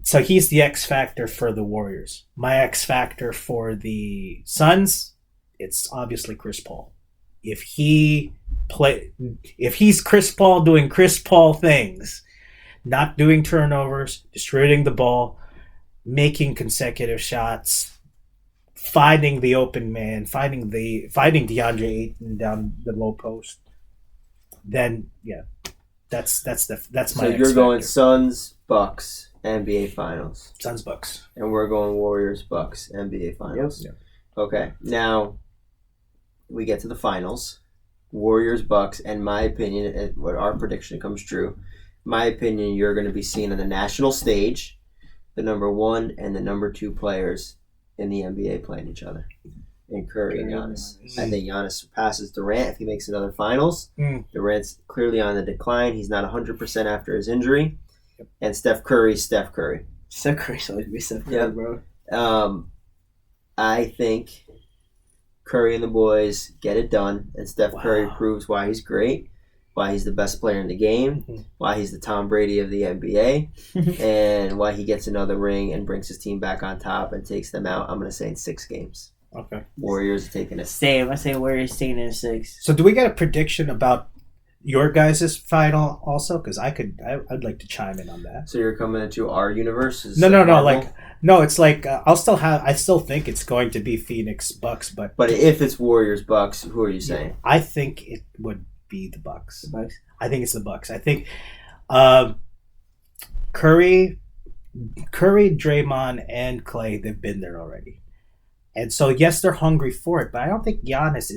Speaker 1: so he's the X factor for the Warriors. My X factor for the Suns, it's obviously Chris Paul. If he's Chris Paul doing Chris Paul things, not doing turnovers, distributing the ball, making consecutive shots, finding the open man, finding DeAndre Ayton down the low post, then that's my.
Speaker 3: So you're going Suns, Bucks, NBA Finals.
Speaker 1: Suns, Bucks,
Speaker 3: and we're going Warriors, Bucks, NBA Finals.
Speaker 1: Yep.
Speaker 3: Okay, now we get to the finals. Warriors, Bucks, and my opinion, what our prediction comes true. My opinion, you're going to be seen on the national stage, the number 1 and the number 2 players in the NBA playing each other, and Curry and Giannis. I think Giannis surpasses Durant if he makes another finals. Durant's clearly on the decline. He's not 100% after his injury. And Steph Curry's Steph Curry.
Speaker 2: Steph Curry's always be Steph Curry, bro.
Speaker 3: I think Curry and the boys get it done, and Steph Curry proves why he's great, why he's the best player in the game, why he's the Tom Brady of the NBA, and why he gets another ring and brings his team back on top and takes them out. I'm going to say in 6 games.
Speaker 1: Okay.
Speaker 3: Warriors are taking it.
Speaker 2: Same. I say Warriors taking it in 6.
Speaker 1: So do we get a prediction about your guys' final also? Because I'd like to chime in on that.
Speaker 3: So you're coming into our universe?
Speaker 1: No, it's like I still think it's going to be Phoenix Bucks, but
Speaker 3: if it's Warriors Bucks, who are you saying?
Speaker 1: I think it would be the Bucks.
Speaker 2: The Bucks?
Speaker 1: I think it's the Bucks. I think Curry, Draymond, and Clay, they've been there already. And so yes, they're hungry for it, but I don't think Giannis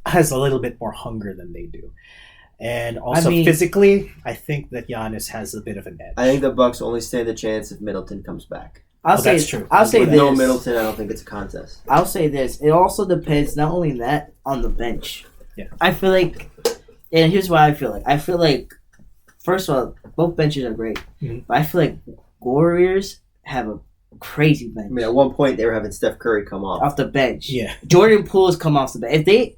Speaker 1: has a little bit more hunger than they do. And also physically, I think that Giannis has a bit of an edge.
Speaker 3: I think the Bucks only stand a chance if Middleton comes back.
Speaker 1: That's true.
Speaker 2: I'll say
Speaker 3: With
Speaker 2: this.
Speaker 3: no Middleton, I don't think it's a contest.
Speaker 2: I'll say this. It also depends, not only that, on the bench.
Speaker 1: Yeah.
Speaker 2: I feel like, and here's why I feel like. I feel like, first of all, both benches are great. But I feel like Warriors have a crazy bench.
Speaker 3: I mean, at one point, they were having Steph Curry come off
Speaker 2: the bench.
Speaker 1: Yeah.
Speaker 2: Jordan Poole's come off the bench. If they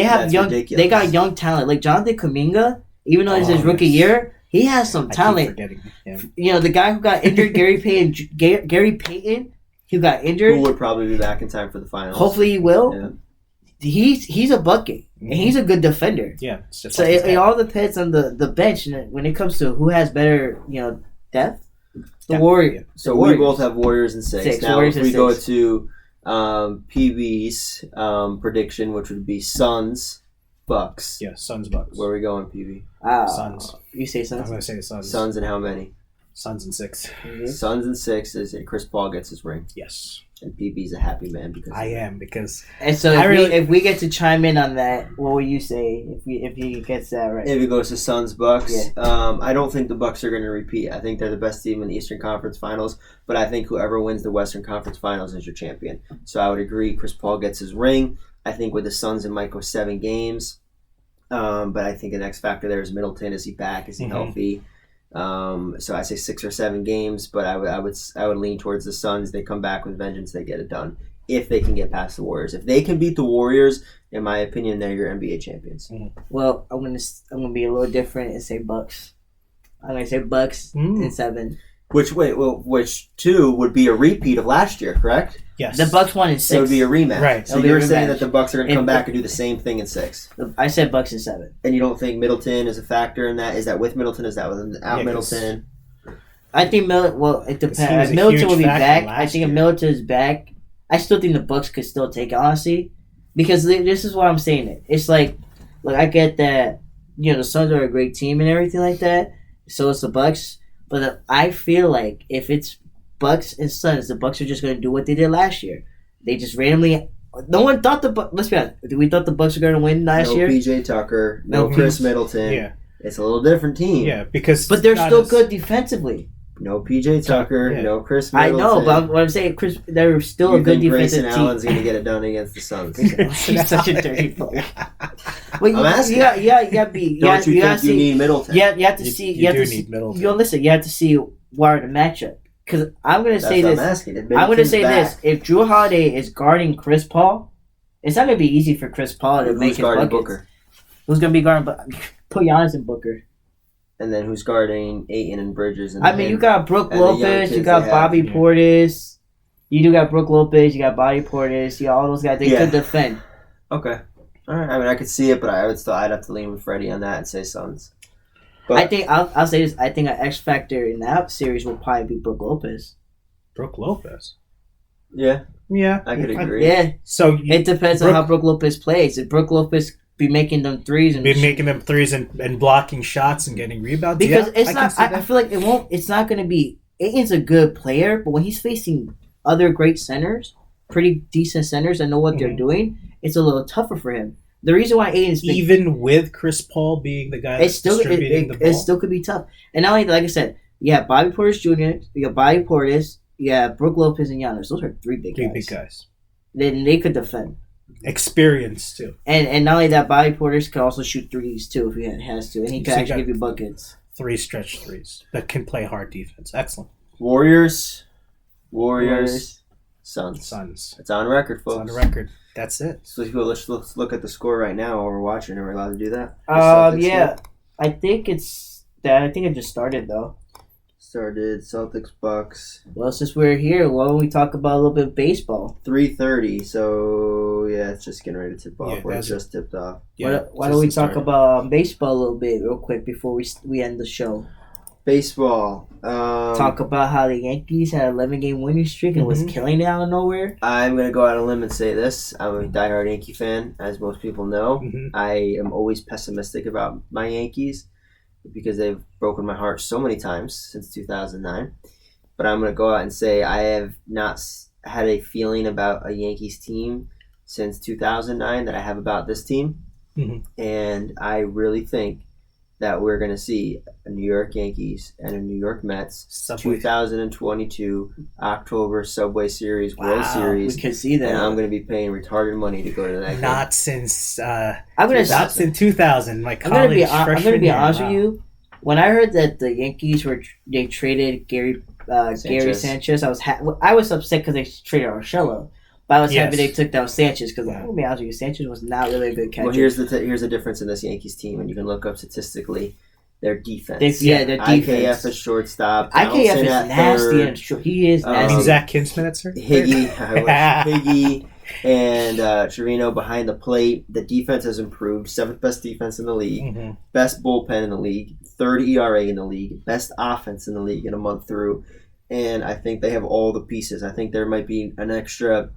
Speaker 2: have
Speaker 3: ridiculous.
Speaker 2: they got young talent. Like Jonathan Kuminga, even though it's his rookie year, he has some talent. You know, the guy who got injured, Gary Payton, who got injured.
Speaker 3: Who would probably be back in time for the finals.
Speaker 2: Hopefully he will.
Speaker 3: Yeah.
Speaker 2: He's a bucket, and he's a good defender.
Speaker 1: Yeah.
Speaker 2: So it all depends on the bench, and when it comes to who has better, depth. The Warriors.
Speaker 3: So we both have Warriors in 6. Now,
Speaker 2: Warriors
Speaker 3: if we
Speaker 2: in
Speaker 3: go
Speaker 2: 6.
Speaker 3: to PB's prediction, which would be Suns, Bucks.
Speaker 1: Yeah, Suns, Bucks.
Speaker 3: Where are we going, PB?
Speaker 1: Suns.
Speaker 2: You say
Speaker 1: I'm
Speaker 2: Suns?
Speaker 1: going to say the Suns.
Speaker 3: Suns and how many?
Speaker 1: Suns in 6.
Speaker 2: Mm-hmm.
Speaker 3: Suns in 6 is Chris Paul gets his ring.
Speaker 1: Yes.
Speaker 3: And PB's a happy man because
Speaker 1: I am, because
Speaker 2: And so if we get to chime in on that, what would you say if he gets that right?
Speaker 3: if it goes to Suns Bucks,
Speaker 2: Yeah.
Speaker 3: I don't think the Bucks are going to repeat. I think they're the best team in the Eastern Conference Finals, but I think whoever wins the Western Conference Finals is your champion. So I would agree. Chris Paul gets his ring. I think with the Suns, it might go 7 games. But I think an X factor there is Middleton. Is he back? Is he healthy? So I say 6 or 7 games, but I would lean towards the Suns. They come back with vengeance. They get it done if they can get past the Warriors. If they can beat the Warriors, in my opinion, they're your NBA champions.
Speaker 2: Well, I'm gonna be a little different and say Bucks. I'm gonna say Bucks in 7.
Speaker 3: Which 2 would be a repeat of last year, correct?
Speaker 1: yes.
Speaker 2: The Bucks won in 6.
Speaker 3: So it would be a rematch.
Speaker 1: Right.
Speaker 3: So
Speaker 2: It'll be
Speaker 3: you're
Speaker 2: a
Speaker 3: saying
Speaker 2: rematch.
Speaker 3: that the Bucks are going to come
Speaker 2: If-
Speaker 3: back and do the same thing in 6,
Speaker 2: I said Bucks in 7.
Speaker 3: and you don't think Middleton is a factor in that? Is that with Middleton? Is that without
Speaker 1: Yeah, 'cause-
Speaker 3: Middleton?
Speaker 2: I think Well, it
Speaker 1: he
Speaker 2: depends.
Speaker 1: was a
Speaker 2: Middleton
Speaker 1: huge
Speaker 2: will be
Speaker 1: factor
Speaker 2: back. I
Speaker 1: last
Speaker 2: think if
Speaker 1: year.
Speaker 2: Middleton is back, I still think the Bucks could still take it, honestly, because this is why I'm saying it. It's like I get that the Suns are a great team and everything like that. So is the Bucks, but I feel like if it's Bucks and Suns, the Bucks are just going to do what they did last year. They just randomly. No one thought let's be honest. We thought the Bucks were going to win last
Speaker 3: No
Speaker 2: year,
Speaker 3: PJ Tucker, no
Speaker 2: No
Speaker 3: Chris Middleton.
Speaker 1: Yeah.
Speaker 3: It's a little different team.
Speaker 1: Yeah, because
Speaker 2: but they're
Speaker 1: not
Speaker 2: still
Speaker 1: as-
Speaker 2: good defensively.
Speaker 3: No PJ Tucker,
Speaker 1: Yeah.
Speaker 3: no Chris
Speaker 2: I
Speaker 3: Middleton.
Speaker 2: know, but what I'm saying, Chris, they're still
Speaker 3: you
Speaker 2: a good
Speaker 3: think
Speaker 2: defensive
Speaker 3: Grayson
Speaker 2: team.
Speaker 3: Allen's going to get it done against the Suns?
Speaker 2: He's such a dirty player. Well,
Speaker 3: I'm asking.
Speaker 2: you gotta be.
Speaker 3: Don't you
Speaker 2: gotta
Speaker 3: think you need Middleton?
Speaker 2: You have to see.
Speaker 1: You
Speaker 2: have
Speaker 1: do
Speaker 2: to
Speaker 1: need
Speaker 2: see.
Speaker 1: Middleton.
Speaker 2: Listen. You have to see what are the matchup. Because I'm gonna
Speaker 3: That's
Speaker 2: say
Speaker 3: what
Speaker 2: this.
Speaker 3: I'm asking. If
Speaker 2: I'm gonna
Speaker 3: Middleton's
Speaker 2: say
Speaker 3: back,
Speaker 2: this. If Drew Holiday is guarding Chris Paul, it's not gonna be easy for Chris Paul to make
Speaker 3: who's
Speaker 2: his
Speaker 3: guarding
Speaker 2: buckets.
Speaker 3: Booker?
Speaker 2: Who's gonna be guarding? Put Giannis and Booker.
Speaker 3: And then who's guarding Ayton and Bridges? And
Speaker 2: I mean, you got Brooke
Speaker 3: and the young
Speaker 2: Lopez. You
Speaker 3: kids
Speaker 2: got
Speaker 3: they have,
Speaker 2: Bobby
Speaker 1: yeah.
Speaker 2: Portis. You do got Brooke Lopez. You got Bobby Portis. You got all those guys. They
Speaker 3: Yeah.
Speaker 2: could defend.
Speaker 3: Okay. All right. I mean, I could see it, but I'd have to lean with Freddie on that and say Suns. But
Speaker 2: I think I'll say this. I think an X factor in that series will probably be Brooke Lopez.
Speaker 1: Brooke Lopez.
Speaker 3: yeah,
Speaker 1: Yeah.
Speaker 3: I could agree.
Speaker 2: Yeah,
Speaker 1: So
Speaker 2: it depends on
Speaker 1: Brooke-
Speaker 2: how Brooke Lopez plays. If Brooke Lopez be making them threes and
Speaker 1: be making them threes and blocking shots and getting rebounds.
Speaker 2: because
Speaker 1: yeah,
Speaker 2: it's
Speaker 1: I
Speaker 2: not.
Speaker 1: can see
Speaker 2: I
Speaker 1: that.
Speaker 2: feel like it won't. It's not going to be. Aiton's a good player, but when he's facing other great centers, pretty decent centers that know what they're
Speaker 1: Mhm.
Speaker 2: doing, it's a little tougher for him. The reason why Aiton's been
Speaker 1: Even with Chris Paul being the guy
Speaker 2: it's
Speaker 1: that's
Speaker 2: still
Speaker 1: distributing the ball.
Speaker 2: it still could be tough. And not only like I said, you have Bobby Portis Jr., you got Bobby Portis, you have Brooke Lopez and Giannis. Those are three big guys.
Speaker 1: big guys.
Speaker 2: Then they could defend.
Speaker 1: Experience too.
Speaker 2: And not only that, Bobby Portis could also shoot threes too if he has to, and he
Speaker 1: So
Speaker 2: could
Speaker 1: you
Speaker 2: actually
Speaker 1: got-
Speaker 2: give you buckets.
Speaker 1: 3 stretch threes that can play hard defense. Excellent.
Speaker 3: Warriors,
Speaker 2: Warriors.
Speaker 3: Suns.
Speaker 1: Suns.
Speaker 3: It's on record,
Speaker 1: It's
Speaker 3: folks.
Speaker 1: on the record. That's it.
Speaker 3: So let's look at the score right now while we're watching. Are we allowed to do that? The Celtics
Speaker 2: Yeah,
Speaker 3: game
Speaker 2: I think it's that. I think it just started though.
Speaker 3: started Celtics Bucks
Speaker 2: Well, since we're here, why don't we talk about a little bit of baseball?
Speaker 3: 3:30. So yeah, it's just getting ready to tip off.
Speaker 1: Yeah,
Speaker 3: Or it
Speaker 1: that's
Speaker 3: just tipped off.
Speaker 2: Why don't we talk about baseball a little bit real quick before we end the show?
Speaker 3: Baseball.
Speaker 2: Talk about how the Yankees had an 11-game winning streak and was
Speaker 1: Mhm.
Speaker 2: killing it out of nowhere.
Speaker 3: I'm gonna go out on a limb and say this. I'm a diehard Yankee fan, as most people know.
Speaker 1: Mhm.
Speaker 3: I am always pessimistic about my Yankees because they've broken my heart so many times since 2009. But I'm going to go out and say I have not had a feeling about a Yankees team since 2009 that I have about this team.
Speaker 1: Mhm.
Speaker 3: And I really think that we're going to see a New York Yankees and a New York Mets
Speaker 1: Subway.
Speaker 3: 2022 October Subway Series, World
Speaker 1: Wow,
Speaker 3: Series.
Speaker 2: We could see that.
Speaker 3: And I'm going to be paying retarded money to go to that game.
Speaker 1: Not since
Speaker 2: I'm gonna
Speaker 1: not since 2000. My
Speaker 2: I'm gonna
Speaker 1: college
Speaker 2: be I'm gonna
Speaker 1: freshman
Speaker 2: be
Speaker 1: year.
Speaker 2: honest
Speaker 1: Wow.
Speaker 2: with you. When I heard that the Yankees they traded Gary Sanchez, I was upset because they traded Urshela, but I was happy
Speaker 1: Yes.
Speaker 2: they took down Sanchez because
Speaker 1: Yeah.
Speaker 2: I'm gonna be honest with you, Sanchez was not really a good catcher.
Speaker 3: Well, here's the difference in this Yankees team, and you can look up statistically their defense.
Speaker 2: their defense.
Speaker 3: IKF is shortstop.
Speaker 2: IKF
Speaker 3: Donaldson
Speaker 2: is
Speaker 3: at
Speaker 2: nasty.
Speaker 3: third,
Speaker 2: And he is
Speaker 1: I
Speaker 2: nasty.
Speaker 1: mean, Zach Kinsman at third.
Speaker 3: Higgy, I wish. Higgy, And Trevino behind the plate. The defense has improved. 7th best defense in the league.
Speaker 1: Mm-hmm.
Speaker 3: Best bullpen in the league. 3rd ERA in the league. Best offense in the league in a month through. And I think they have all the pieces. I think there might be an extra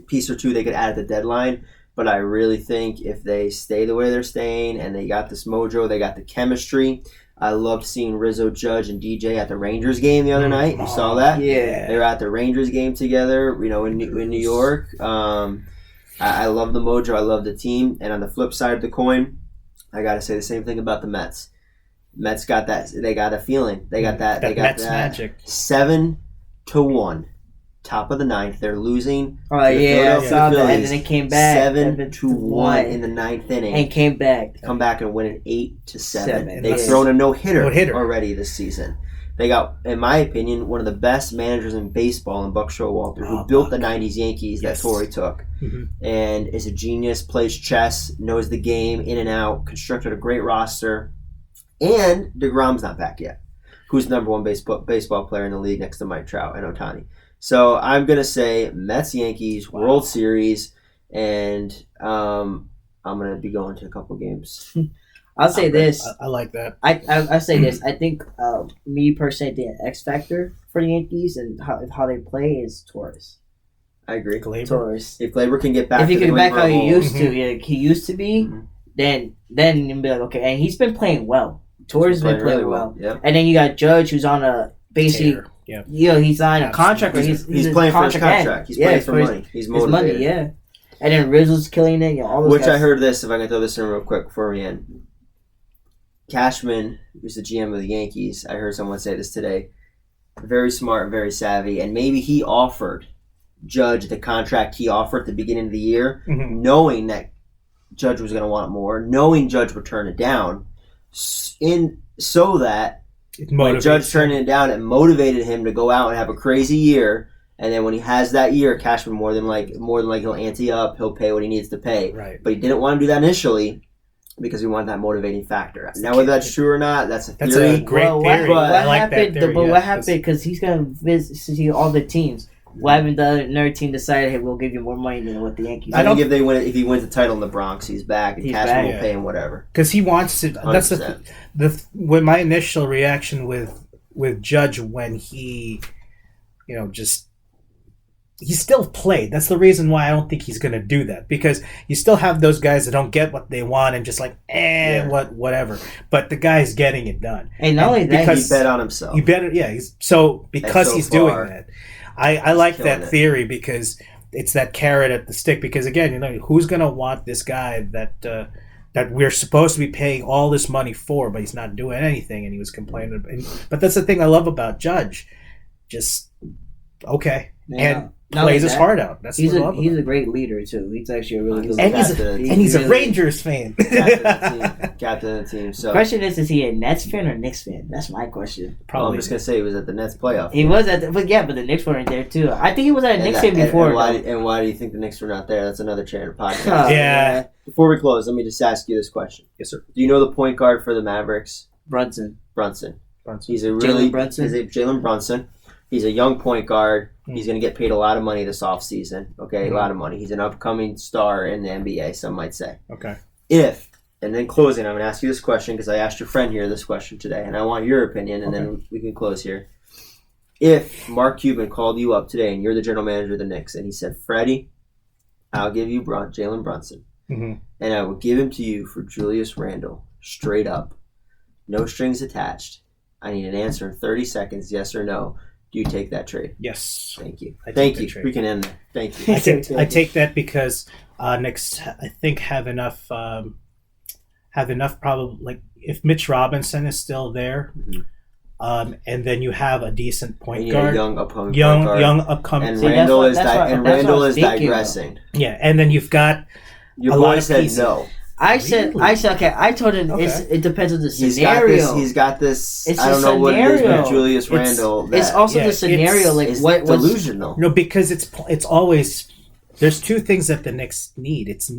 Speaker 3: piece or two they could add at the deadline. But I really think if they stay the way they're staying and they got this mojo, they got the chemistry. I loved seeing Rizzo, Judge, and DJ at the Rangers game the other night. You saw that?
Speaker 2: Yeah.
Speaker 3: They were at the Rangers game together, in New York. I love the mojo. I love the team. And on the flip side of the coin, I got to say the same thing about the Mets. Mets got that. They got a feeling. They got that. They got
Speaker 1: Mets
Speaker 3: that
Speaker 1: magic.
Speaker 3: 7-1. Top of the 9th. They're losing.
Speaker 2: Oh, yeah, I saw that. And then it came back.
Speaker 3: 7-1 in the 9th inning.
Speaker 2: And came back.
Speaker 3: Come back and win it 8-7. They've
Speaker 1: Yes.
Speaker 3: thrown a no-hitter
Speaker 1: already
Speaker 3: this season. They got, in my opinion, one of the best managers in baseball in Buck Showalter, who built the 90s Yankees that Torrey took.
Speaker 1: Mm-hmm.
Speaker 3: And is a genius, plays chess, knows the game in and out, constructed a great roster. And DeGrom's not back yet, who's the number one baseball player in the league next to Mike Trout and Ohtani. So I'm going to say Mets-Yankees, World Series, and I'm going to be going to a couple games.
Speaker 2: I'll say this.
Speaker 1: I like that.
Speaker 2: I say this. I think me personally, the X factor for the Yankees and how they play is Torres.
Speaker 3: I agree.
Speaker 1: Gleyber.
Speaker 2: Torres.
Speaker 3: If Gleyber can get back,
Speaker 2: If he
Speaker 3: to
Speaker 2: can
Speaker 3: the
Speaker 2: get back how
Speaker 3: Gleyber
Speaker 2: he
Speaker 3: mold,
Speaker 2: used to, he used to be, then you'll be like, okay. And he's been playing well. Torres has been playing
Speaker 3: really
Speaker 2: well.
Speaker 3: Yep.
Speaker 2: And then you got Judge, who's on a basically.
Speaker 1: Tear. Yeah.
Speaker 2: He's on a contract.
Speaker 3: He's
Speaker 2: He's
Speaker 3: playing for his
Speaker 2: contract
Speaker 3: contract.
Speaker 2: end.
Speaker 3: He's playing for money. He's
Speaker 2: His
Speaker 3: motivated.
Speaker 2: money, yeah. And then Rizzo's killing it. All those
Speaker 3: Which
Speaker 2: guys.
Speaker 3: I heard this, if I can throw this in real quick before we end. Cashman, who's the GM of the Yankees, I heard someone say this today. Very smart, very savvy, and maybe he offered Judge the contract he offered at the beginning of the year, knowing that Judge was going to want more, knowing Judge would turn it down, so that when Judge turned it down, it motivated him to go out and have a crazy year. And then when he has that year, Cashman more than like he'll ante up, he'll pay what he needs to pay.
Speaker 1: Right.
Speaker 3: But he didn't want to do that initially because he wanted that motivating factor. Now whether that's true or not, that's a theory.
Speaker 1: That's a great theory.
Speaker 2: What
Speaker 1: I like
Speaker 2: happened?
Speaker 1: that theory.
Speaker 2: But what happened? Because he's gonna visit all the teams. Why haven't another team decided, hey, we'll give you more money than what the Yankees?
Speaker 3: I think if he wins the title in the Bronx, he's back, and Cashman will pay him whatever.
Speaker 1: Because he wants to.
Speaker 3: 100%.
Speaker 1: That's when my initial reaction with Judge when he, he still played. That's the reason why I don't think he's going to do that, because you still have those guys that don't get what they want and just like whatever. But the guy's getting it done.
Speaker 2: And not only that,
Speaker 3: because he bet on himself.
Speaker 1: You bet, yeah. He's doing that. I like that theory because it's that carrot at the stick. Because again, who's going to want this guy that we're supposed to be paying all this money for, but he's not doing anything, and he was complaining. But that's the thing I love about Judge. Just okay, and plays his heart out. That's
Speaker 2: he's
Speaker 1: what I love.
Speaker 2: He's a great leader too. He's actually a really good
Speaker 1: leader. And he's a Rangers fan.
Speaker 3: Captain of the team. So
Speaker 2: the question is he a Nets fan or Knicks fan? That's my question.
Speaker 3: Probably. I'm just gonna say he was at the Nets playoff.
Speaker 2: He was but the Knicks weren't there too. I think he was at a Knicks game before.
Speaker 3: And why do you think the Knicks were not there? That's another channel podcast.
Speaker 1: Yeah.
Speaker 3: Before we close, let me just ask you this question.
Speaker 1: Yes, sir.
Speaker 3: Do you know the point guard for the Mavericks?
Speaker 2: Brunson.
Speaker 3: He's a really Jalen Brunson. He's a young point guard. He's going to get paid a lot of money this offseason. Okay, a lot of money. He's an upcoming star in the NBA, some might say.
Speaker 1: Okay.
Speaker 3: And then closing, I'm going to ask you this question because I asked your friend here this question today, and I want your opinion, and then we can close here. If Mark Cuban called you up today and you're the general manager of the Knicks, and he said, Freddie, I'll give you Jalen Brunson, and I will give him to you for Julius Randle, straight up, no strings attached. I need an answer in 30 seconds, yes or no. Do you take that trade?
Speaker 1: Yes.
Speaker 3: Thank you.
Speaker 1: Thank you.
Speaker 3: We can end there. Thank you.
Speaker 1: I take that because Knicks, I think, have enough probably, like, if Mitch Robinson is still there, and then you have a decent point guard.
Speaker 3: Young upcoming
Speaker 1: point
Speaker 3: guard.
Speaker 1: Young upcoming.
Speaker 3: And Randall is digressing.
Speaker 1: Yeah, and then you've got
Speaker 3: your boy said no.
Speaker 2: I said, okay. I told him it depends on the scenario.
Speaker 3: He's got this.
Speaker 2: It's
Speaker 3: I don't know what it is with Julius Randle.
Speaker 2: It's also the scenario. What's
Speaker 3: delusional?
Speaker 1: No, because it's always. There's two things that the Knicks need. It's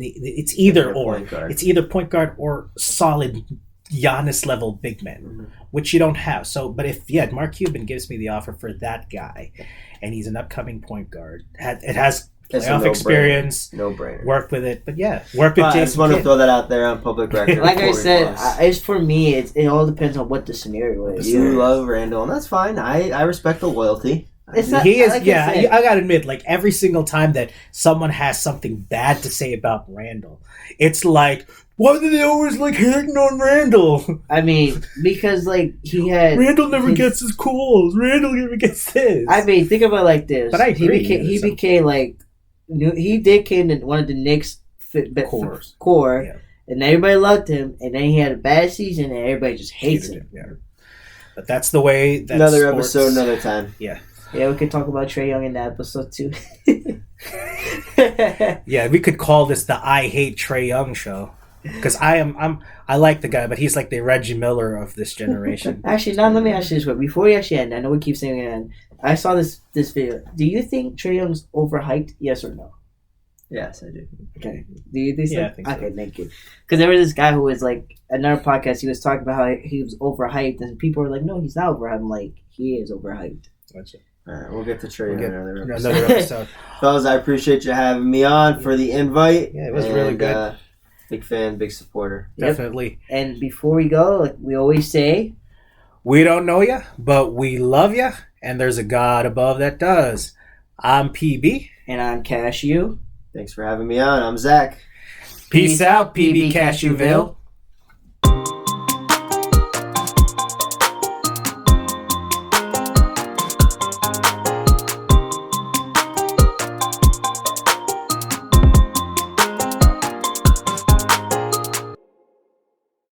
Speaker 1: either or. It's either point guard or solid Giannis level big men, which you don't have. So, but if Mark Cuban gives me the offer for that guy, and he's an upcoming point guard, it has
Speaker 3: It's a
Speaker 1: playoff
Speaker 3: no-brainer.
Speaker 1: experience.
Speaker 3: No brainer.
Speaker 1: Work with it, but yeah, work with
Speaker 3: I
Speaker 1: Jason
Speaker 3: just want to
Speaker 1: Kidd.
Speaker 3: throw that out there on public record.
Speaker 2: Like I
Speaker 3: before we
Speaker 2: said,
Speaker 3: close.
Speaker 2: it's for me. It all depends on what the scenario is.
Speaker 3: You love Randall, and that's fine. I respect the loyalty.
Speaker 2: It's not,
Speaker 1: He is,
Speaker 2: like I
Speaker 1: yeah.
Speaker 2: said.
Speaker 1: I gotta admit, like every single time that someone has something bad to say about Randall, it's like, why do they always like hating on Randall?
Speaker 2: I mean, because like he had
Speaker 1: Randall never
Speaker 2: his-
Speaker 1: gets his calls. Randall never gets this.
Speaker 2: I mean, think about it like this.
Speaker 1: But I agree,
Speaker 2: He
Speaker 1: so-
Speaker 2: became like he did came to one of the Knicks core,
Speaker 1: Yeah.
Speaker 2: and everybody loved him. And then he had a bad season, and everybody just hates him.
Speaker 1: Yeah. But that's the way. That
Speaker 3: Another
Speaker 1: sports-
Speaker 3: episode, another time.
Speaker 2: Yeah, we could talk about Trae Young in that episode too.
Speaker 1: Yeah, we could call this the "I Hate Trae Young" show because I like the guy, but he's like the Reggie Miller of this generation.
Speaker 2: Actually, now let me ask you this: before we actually end, I know we keep saying it. I saw this video. Do you think Trae Young's overhyped? Yes or no?
Speaker 3: Yes, I do.
Speaker 2: Okay. Do you think so?
Speaker 1: Yeah, I think so.
Speaker 2: Okay, thank you. Because there was this guy who was like another podcast. He was talking about how he was overhyped, and people were like, "No, he's not overhyped." I'm like, he is overhyped.
Speaker 1: That's it.
Speaker 3: All right, we'll get to Trey
Speaker 1: We'll
Speaker 3: on
Speaker 1: get
Speaker 3: another
Speaker 1: Another
Speaker 3: episode.
Speaker 1: episode.
Speaker 3: Fellas, I appreciate you having me on for the invite.
Speaker 1: Yeah, it was really good.
Speaker 3: Big fan, big supporter.
Speaker 2: Yep.
Speaker 1: Definitely.
Speaker 2: And before we go, like we always say,
Speaker 1: We don't know you, but we love you, and there's a God above that does. I'm PB.
Speaker 2: and I'm Cashew.
Speaker 3: Thanks for having me on. I'm Zach.
Speaker 1: Peace out, PB Cashewville.